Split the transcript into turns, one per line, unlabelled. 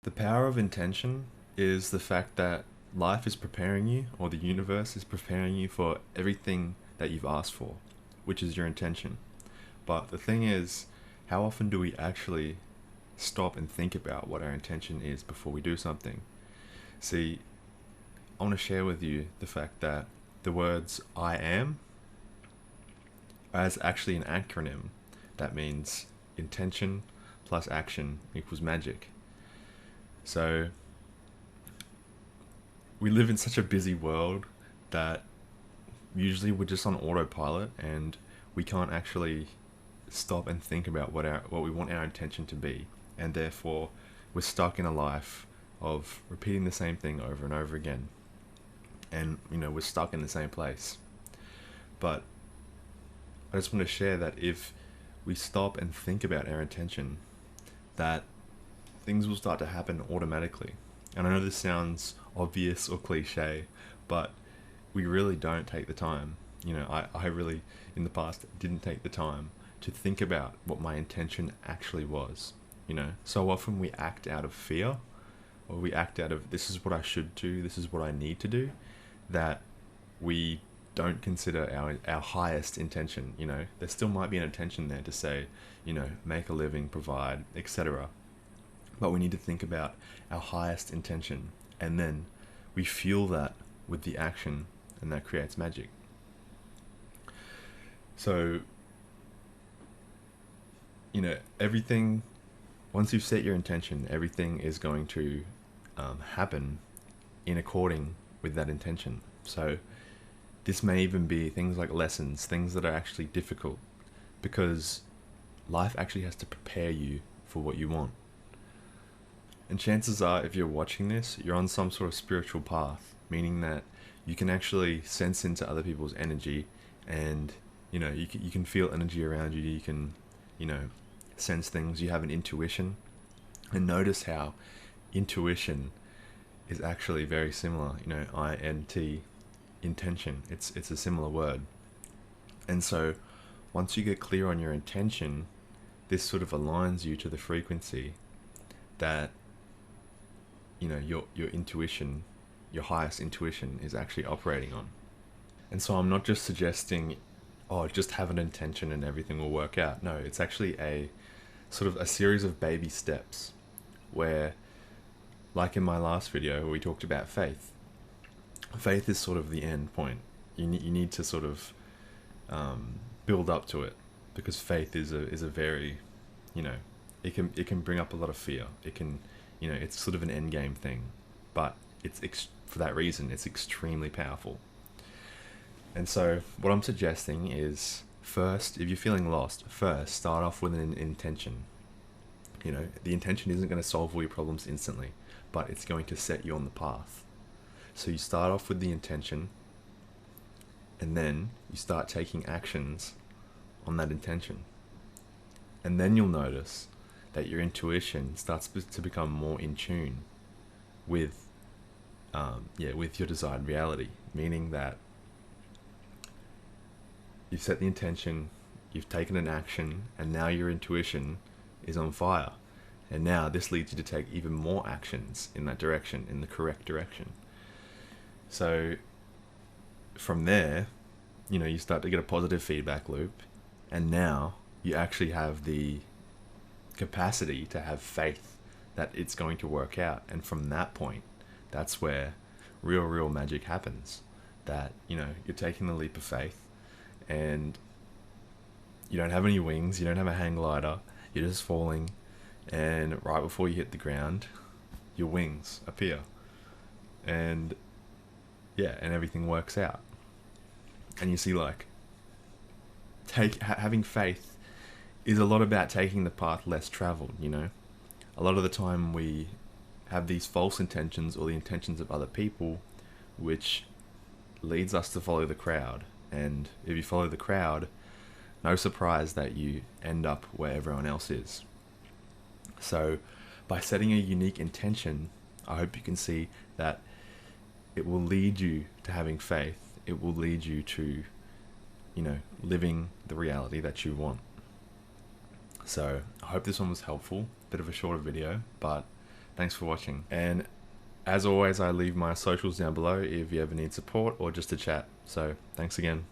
The power of intention is the fact that life is preparing you, or the universe is preparing you for everything that you've asked for, which is your intention. But the thing is, how often do we actually stop and think about what our intention is before we do something? See, I want to share with you the fact that the words I am as actually an acronym that means intention plus action equals magic. So we live in such a busy world that usually we're just on autopilot and we can't actually stop and think about what we want our intention to be, and therefore we're stuck in a life of repeating the same thing over and over again, and we're stuck in the same place. But I just want to share that if we stop and think about our intention, that things will start to happen automatically. And I know this sounds obvious or cliche, but we really don't take the time. I really, in the past, didn't take the time to think about what my intention actually was. So often we act out of fear, or we act out of this is what I should do, this is what I need to do, that we don't consider our highest intention. There still might be an intention there to say, make a living, provide, etc. But we need to think about our highest intention, and then we fuel that with the action, and that creates magic. So, everything, once you've set your intention, everything is going to happen in according with that intention. So, this may even be things like lessons, things that are actually difficult, because life actually has to prepare you for what you want. And chances are, if you're watching this, you're on some sort of spiritual path, meaning that you can actually sense into other people's energy, and you can feel energy around you. You can sense things. You have an intuition, and notice how intuition is actually very similar. INT, intention. It's a similar word. And so, once you get clear on your intention, this sort of aligns you to the frequency that your intuition, your highest intuition, is actually operating on. And so I'm not just suggesting, oh, just have an intention and everything will work out. No, it's actually a sort of a series of baby steps where, like in my last video where we talked about faith, faith is sort of the end point. You need to sort of build up to it, because faith is a very, it can bring up a lot of fear. It can, it's sort of an end game thing, but for that reason it's extremely powerful. And so what I'm suggesting is, first, if you're feeling lost, first start off with an intention. The intention isn't going to solve all your problems instantly, but it's going to set you on the path. So you start off with the intention, and then you start taking actions on that intention. And then you'll notice that your intuition starts to become more in tune with with your desired reality, meaning that you've set the intention, you've taken an action, and now your intuition is on fire. And now this leads you to take even more actions in that direction, in the correct direction. So from there, you start to get a positive feedback loop, and now you actually have the capacity to have faith that it's going to work out. And from that point, that's where real magic happens. That you're taking the leap of faith, and you don't have any wings, you don't have a hang glider, you're just falling, and right before you hit the ground, your wings appear, and and everything works out. And you see, like, having faith is a lot about taking the path less traveled. A lot of the time we have these false intentions, or the intentions of other people, which leads us to follow the crowd. And if you follow the crowd, no surprise that you end up where everyone else is. So by setting a unique intention, I hope you can see that it will lead you to having faith. It will lead you to, living the reality that you want. So I hope this one was helpful. Bit of a shorter video, but Thanks for watching. And as always, I leave my socials down below if you ever need support or just to chat. So thanks again.